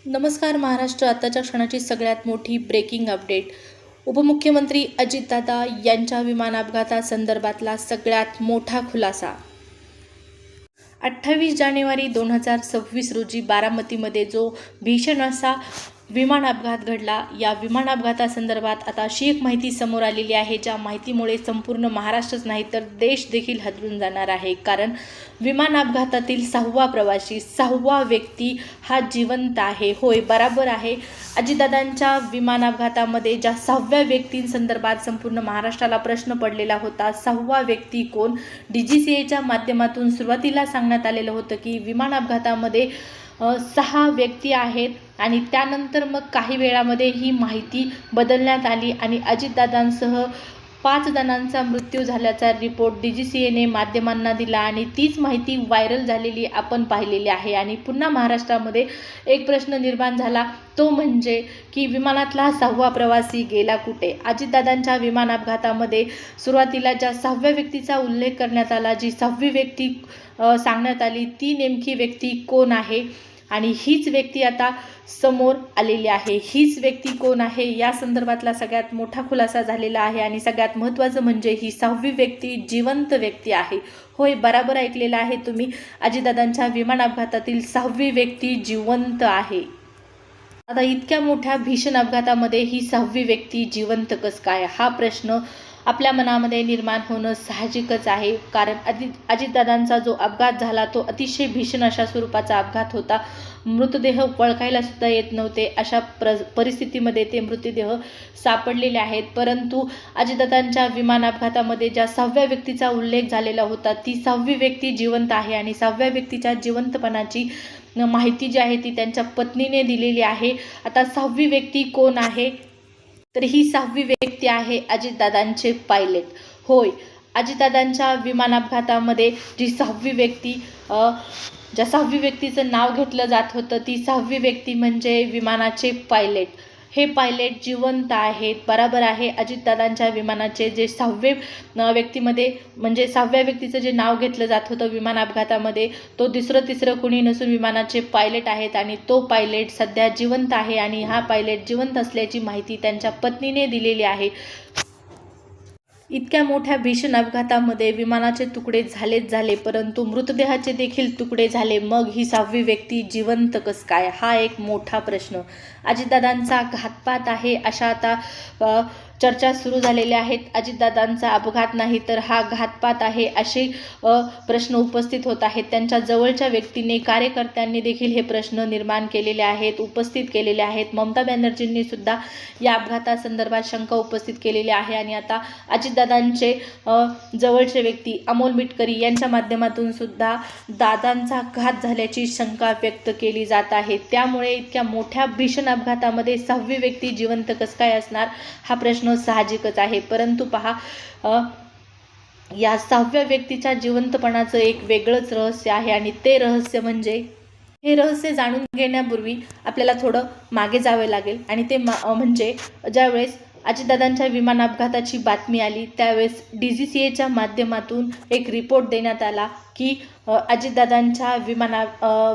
नमस्कार महाराष्ट्र. आताच्या क्षणाची सगळ्यात मोठी ब्रेकिंग अपडेट. उपमुख्यमंत्री अजितदादा यांच्या विमान अपघातासंदर्भातला सगळ्यात मोठा खुलासा. 28 जानेवारी 2026 रोजी बारामतीमध्ये जो भीषण असा विमान अपघात घडला, या विमान अपघातासंदर्भात आता अशी एक माहिती समोर आलेली आहे, ज्या माहितीमुळे संपूर्ण महाराष्ट्रच नाही तर देश देखील हादरून जाणार आहे. कारण विमान अपघातातील 6वा प्रवासी, 6वा व्यक्ती हा जिवंत आहे. होय, बरोबर आहे. अजितदादांच्या विमान अपघातामध्ये ज्या 6व्या व्यक्तींसंदर्भात संपूर्ण महाराष्ट्राला प्रश्न पडलेला होता, 6वा व्यक्ती कोण? DGCAच्या माध्यमातून सुरुवातीला सांगण्यात आलेलं होतं की विमान अपघातामध्ये 6 व्यक्ती आहेत आणि त्यानंतर मग काही वेळामध्ये ही माहिती बदलण्यात आली आणि अजितदादांसह 5 जणांचा मृत्यू झाल्याचा रिपोर्ट DGCAने माध्यमांना दिला आणि तीच माहिती व्हायरल झालेली आपण पाहिलेली आहे. आणि पुन्हा महाराष्ट्रामध्ये एक प्रश्न निर्माण झाला, तो म्हणजे की विमानातला 6वा प्रवासी गेला कुठे? अजितदादांच्या विमान अपघातामध्ये सुरुवातीला ज्या 6व्या व्यक्तीचा उल्लेख करण्यात आला, जी 6वी व्यक्ती सांगण्यात आली, ती नेमकी व्यक्ती कोण आहे? आणि हीच व्यक्ती आता समोर आलेली आहे. हीच व्यक्ती कोण आहे या संदर्भातला सगळ्यात मोठा खुलासा झालेला आहे. आणि सगळ्यात महत्त्वाचं म्हणजे ही 6वी व्यक्ती जिवंत व्यक्ती आहे. होय, बरोबर ऐकलेलं आहे तुम्ही. अजितदादांच्या विमान अपघातातील 6वी व्यक्ती जिवंत आहे. आता इतक्या मोठ्या भीषण अपघातामध्ये ही 6वी व्यक्ती जिवंत कसं काय, हा प्रश्न आपल्या मनामध्ये निर्माण होणं साहजिकच आहे. कारण अजितदादांचा जो अपघात झाला तो अतिशय भीषण अशा स्वरूपाचा अपघात होता. मृतदेह ओळखायला सुद्धा येत नव्हते, अशा परिस्थितीमध्ये ते मृतदेह सापडलेले आहेत. परंतु अजितदादांच्या विमान अपघातामध्ये ज्या 6व्या व्यक्तीचा उल्लेख झालेला होता, ती 6वी व्यक्ती जिवंत आहे. आणि 6व्या व्यक्तीच्या जिवंतपणाची माहिती जी आहे ती त्यांच्या पत्नीने दिलेली आहे. आता 6वी व्यक्ती कोण आहे? तर ही 6वी व्यक्ती आहे अजितदादांचे पायलट. होय, अजितदादांच्या विमान अपघातामध्ये जी 6वी व्यक्ती ज्या 6वी व्यक्तीचं नाव घेतलं जात होतं, ती 6वी व्यक्ती म्हणजे विमानाचे पायलट. हे पायलट जिवंत आहेत. बरोबर आहे. अजितदादांच्या विमानाचे जे 6वे व्यक्तीमध्ये म्हणजे 6व्या व्यक्तीचं जे नाव घेतलं जात होतं विमान अपघातामध्ये, तो दुसरं तिसरं कुणी नसून विमानाचे पायलट आहेत. आणि तो पायलट सध्या जिवंत आहे. आणि हा पायलट जिवंत असल्याची माहिती त्यांच्या पत्नीने दिलेली आहे. इतक्या मोठ्या भीषण अपघातामध्ये विमानाचे तुकडे झाले, परंतु मृतदेहाचे देखील तुकडे झाले. मग ही 6वी व्यक्ती जिवंत कसं काय, हा एक मोठा प्रश्न. अजितदादांचा घातपात आहे अशा आता चर्चा सुरू झालेल्या आहेत. अजितदादांचा अपघात नाही तर हा घातपात आहे असे प्रश्न उपस्थित होत आहेत. त्यांच्या जवळच्या व्यक्तीने, कार्यकर्त्यांनी देखील हे प्रश्न निर्माण केलेले आहेत, उपस्थित केलेले आहेत. ममता बॅनर्जींनी सुद्धा या अपघातासंदर्भात शंका उपस्थित केलेली आहे. आणि आता अजितदादांचे जवळचे व्यक्ती अमोल मिटकरी यांच्या माध्यमातून सुद्धा दादांचा घात झाल्याची शंका व्यक्त केली जात आहे. त्यामुळे इतक्या मोठ्या भीषण अपघातामध्ये 6वी व्यक्ती जिवंत कसं काय असणार, हा प्रश्न साहजिकच आहे. परंतु पहा, या 6व्या व्यक्तीच्या जिवंतपणाचं एक वेगळंच रहस्य आहे. आणि ते रहस्य म्हणजे, हे रहस्य जाणून घेण्यापूर्वी आपल्याला थोडं मागे जावे लागेल. आणि ते म्हणजे ज्यावेळेस अजितदादांच्या विमान अपघाताची बातमी आली, त्यावेळेस DGCAच्या माध्यमातून एक रिपोर्ट देण्यात आला की अजितदादांच्या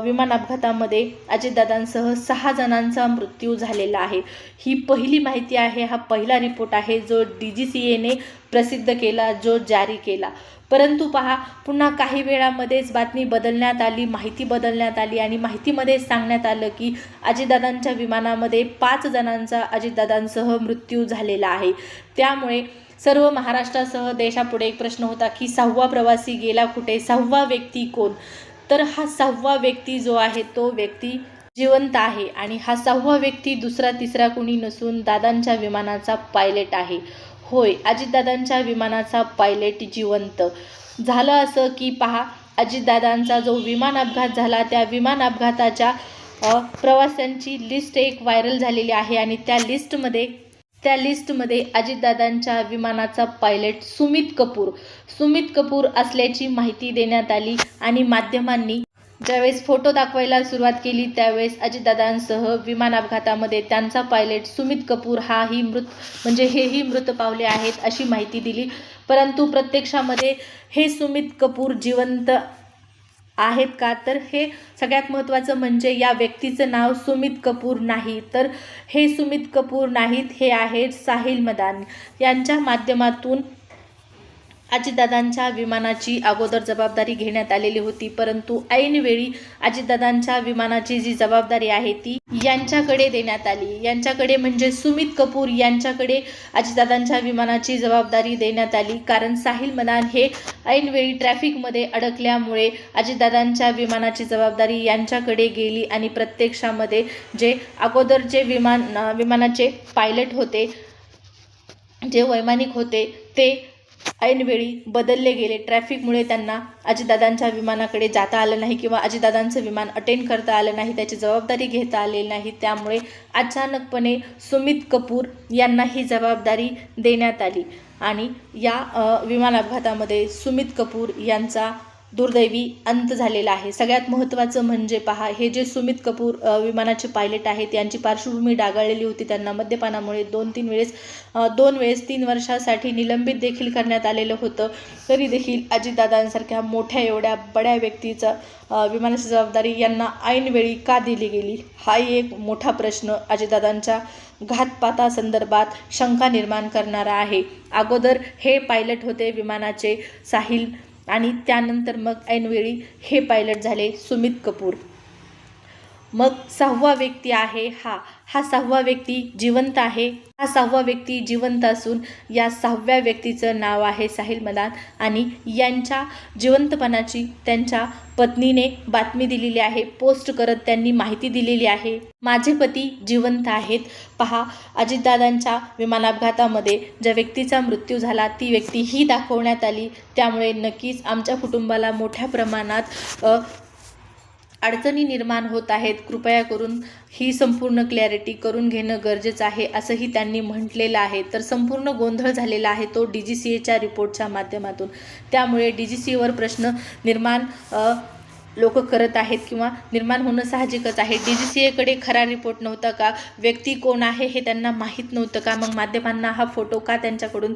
विमान अपघातामध्ये अजितदादांसह 6 जणांचा मृत्यू झालेला आहे. ही पहिली माहिती आहे, हा पहिला रिपोर्ट आहे जो DGCAने प्रसिद्ध केला, जो जारी केला. परंतु पहा, पुन्हा काही वेळामध्येच बातमी बदलण्यात आली, माहिती बदलण्यात आली आणि माहितीमध्ये सांगण्यात आलं की अजितदादांच्या विमानामध्ये 5 जणांचा अजितदादांसह मृत्यू झालेला आहे. त्यामुळे सर्व महाराष्ट्रासह देशापुढे एक प्रश्न होता की 6वा प्रवासी गेला कुठे, 6वा व्यक्ती कोण? तर हा 6वा व्यक्ती जो आहे तो व्यक्ती जिवंत आहे. आणि हा 6वा व्यक्ती दुसरा तिसरा कुणी नसून दादांच्या विमानाचा पायलट आहे. होय, अजितदादांच्या विमानाचा पायलट जिवंत. झालं असं की पहा, अजितदादांचा जो विमान अपघात झाला, त्या विमान अपघाताच्या प्रवाशांची लिस्ट एक व्हायरल झालेली आहे. आणि त्या लिस्टमध्ये अजितदादांच्या विमानाचा पायलट सुमित कपूर असल्याची माहिती देण्यात आली. आणि माध्यमांनी ज्यावेळेस फोटो दाखवायला सुरुवात केली, त्यावेळेस अजितदादांसह विमान अपघातामध्ये त्यांचा पायलट सुमित कपूर हेही मृत पावले आहेत अशी माहिती दिली. परंतु प्रत्यक्षामध्ये हे सुमित कपूर जिवंत आहेत का? तर हे सगळ्यात महत्त्वाचं म्हणजे या व्यक्तीचं नाव सुमित कपूर नाही, तर हे सुमित कपूर नाहीत, हे आहेत साहिल मदान. यांच्या माध्यमातून अजितदादांच्या विमानाची अगोदर जबाबदारी घेण्यात आलेली होती, परंतु ऐनवेळी अजितदादांच्या विमानाची जी जबाबदारी आहे ती यांच्याकडे देण्यात आली. यांच्याकडे म्हणजे सुमित कपूर यांच्याकडे अजितदादांच्या विमानाची जबाबदारी देण्यात आली, कारण साहिल मदान हे ऐनवेळी ट्रॅफिकमध्ये अडकल्यामुळे अजितदादांच्या विमानाची जबाबदारी यांच्याकडे गेली आणि प्रत्यक्षामध्ये जे अगोदर जे विमानाचे पायलट होते, जे वैमानिक होते, ते ऐनवेळी बदलले गेले. ट्रॅफिकमुळे त्यांना अजितदादांच्या विमानाकडे जाता आलं नाही किंवा अजितदादांचं विमान अटेंड करता आलं नाही, त्याची जबाबदारी घेता आलेली नाही. त्यामुळे अचानकपणे सुमित कपूर यांना ही जबाबदारी देण्यात आली आणि या विमान अपघातामध्ये सुमित कपूर यांचा दुर्दैवी अंत झालेला आहे. सगळ्यात महत्त्वाचं म्हणजे पहा, हे जे सुमित कपूर विमानाचे पायलट आहेत यांची पार्श्वभूमी डागाळलेली होती. त्यांना मद्यपानामुळे दोन वेळेस 3 वर्षासाठी निलंबित देखील करण्यात आलेलं होतं. तरी देखील अजितदादांसारख्या मोठ्या एवढ्या बड्या व्यक्तीचा विमानाची जबाबदारी यांना ऐनवेळी का दिली गेली, हाही एक मोठा प्रश्न अजितदादांच्या घातपातासंदर्भात शंका निर्माण करणारा आहे. अगोदर हे पायलट होते विमानाचे साहिल आणि त्यानंतर मग ऐनवेळी हे पायलट झाले सुमित कपूर. मग 6वा व्यक्ती आहे हा 6वा व्यक्ती जिवंत आहे. हा 6वा व्यक्ती जिवंत असून या 6व्या व्यक्तीचं नाव आहे साहिल मदान आणि यांच्या जिवंतपणाची त्यांच्या पत्नीने बातमी दिलेली आहे. पोस्ट करत त्यांनी माहिती दिलेली आहे, माझे पती जिवंत आहेत. पहा, अजितदादांच्या विमान अपघातामध्ये ज्या व्यक्तीचा मृत्यू झाला ती व्यक्ती ही दाखवण्यात आली. त्यामुळे नक्कीच आमच्या कुटुंबाला मोठ्या प्रमाणात अडचणी निर्माण होत आहेत. कृपया करून ही संपूर्ण क्लॅरिटी करून घेणं गरजेचं आहे, असंही त्यांनी म्हटलेलं आहे. तर संपूर्ण गोंधळ झालेला आहे तो DGCAच्या रिपोर्टच्या माध्यमातून. त्यामुळे DGCAवर प्रश्न निर्माण लोक करत आहेत किंवा निर्माण होणं साहजिकच आहे. DGCAकडे खरा रिपोर्ट नव्हता का? व्यक्ती कोण आहे हे त्यांना माहीत नव्हतं का? मग माध्यमांना हा फोटो का त्यांच्याकडून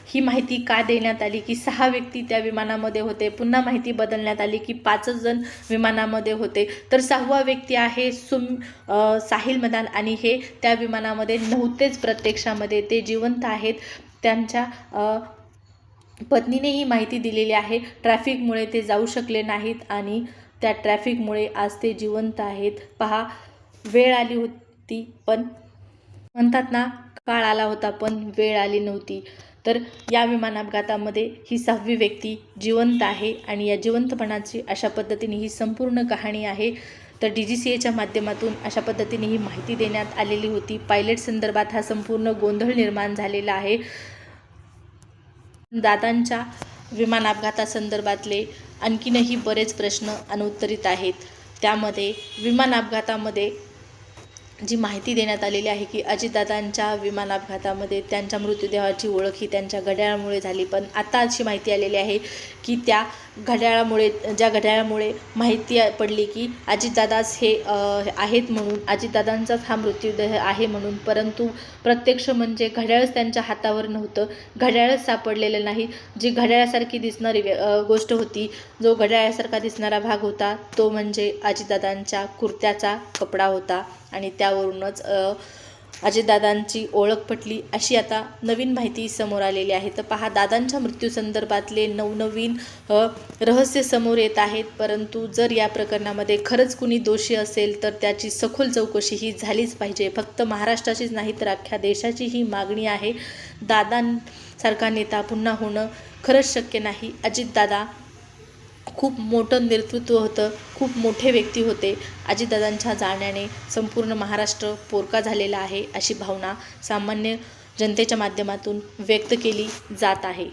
ही माहिती का देण्यात आली की 6 व्यक्ती त्या विमानामध्ये होते? पुन्हा माहिती बदलण्यात आली की 5च जण विमानामध्ये होते. तर 6वा व्यक्ती आहे साहिल मदान आणि हे त्या विमानामध्ये नव्हतेच प्रत्यक्षामध्ये, ते जिवंत आहेत. त्यांच्या पत्नीने ही माहिती दिलेली आहे. ट्रॅफिकमुळे ते जाऊ शकले नाहीत आणि त्या ट्रॅफिकमुळे आज ते जिवंत आहेत. पहा, वेळ आली होती पण म्हणतात ना, काळ आला होता पण वेळ आली नव्हती. तर या विमान अपघातामध्ये ही 6वी व्यक्ती जिवंत आहे आणि या जिवंतपणाची अशा पद्धतीने ही संपूर्ण कहाणी आहे. तर DGCAच्या माध्यमातून अशा पद्धतीने ही माहिती देण्यात आलेली होती. पायलट संदर्भात हा संपूर्ण गोंधळ निर्माण झालेला आहे. दादांच्या विमान अपघातासंदर्भातले आणखीनही बरेच प्रश्न अनुत्तरित आहेत. त्यामध्ये विमान अपघातामध्ये जी माहिती देण्यात आलेली आहे की अजितदादांच्या विमान अपघातामध्ये त्यांच्या मृतदेहाची ओळख ही त्यांच्या घड्याळामुळे झाली. पण आता अशी माहिती आलेली आहे की ज्या घड्याळामुळे माहिती पडली की अजितदादाच हे आहेत म्हणून, अजितदादांचाच हा मृत्यूदेह आहे म्हणून, परंतु प्रत्यक्ष म्हणजे घड्याळच त्यांच्या हातावर नव्हतं, घड्याळच सापडलेलं नाही. जी घड्याळासारखी दिसणारी गोष्ट होती, जो घड्याळासारखा दिसणारा भाग होता तो म्हणजे अजितदादांच्या कुर्त्याचा कपडा होता आणि त्यावरूनच अजितदादांची ओळख पटली, अशी आता नवीन माहिती समोर आलेली आहे. तर पहा, दादांच्या मृत्यूसंदर्भातले नवनवीन रहस्य समोर येत आहेत. परंतु जर या प्रकरणामध्ये खरंच कुणी दोषी असेल तर त्याची सखोल चौकशी ही झालीच पाहिजे. फक्त महाराष्ट्राचीच नाही तर अख्ख्या देशाची ही मागणी आहे. दादांसारखा नेता पुन्हा होणं खरंच शक्य नाही. अजितदादा खूप मोठं नेतृत्व होतं, खूप मोठे व्यक्ती होते. अजितदादांच्या जाण्याने संपूर्ण महाराष्ट्र पोरका झालेला आहे, अशी भावना सामान्य जनतेच्या माध्यमातून व्यक्त केली जात आहे.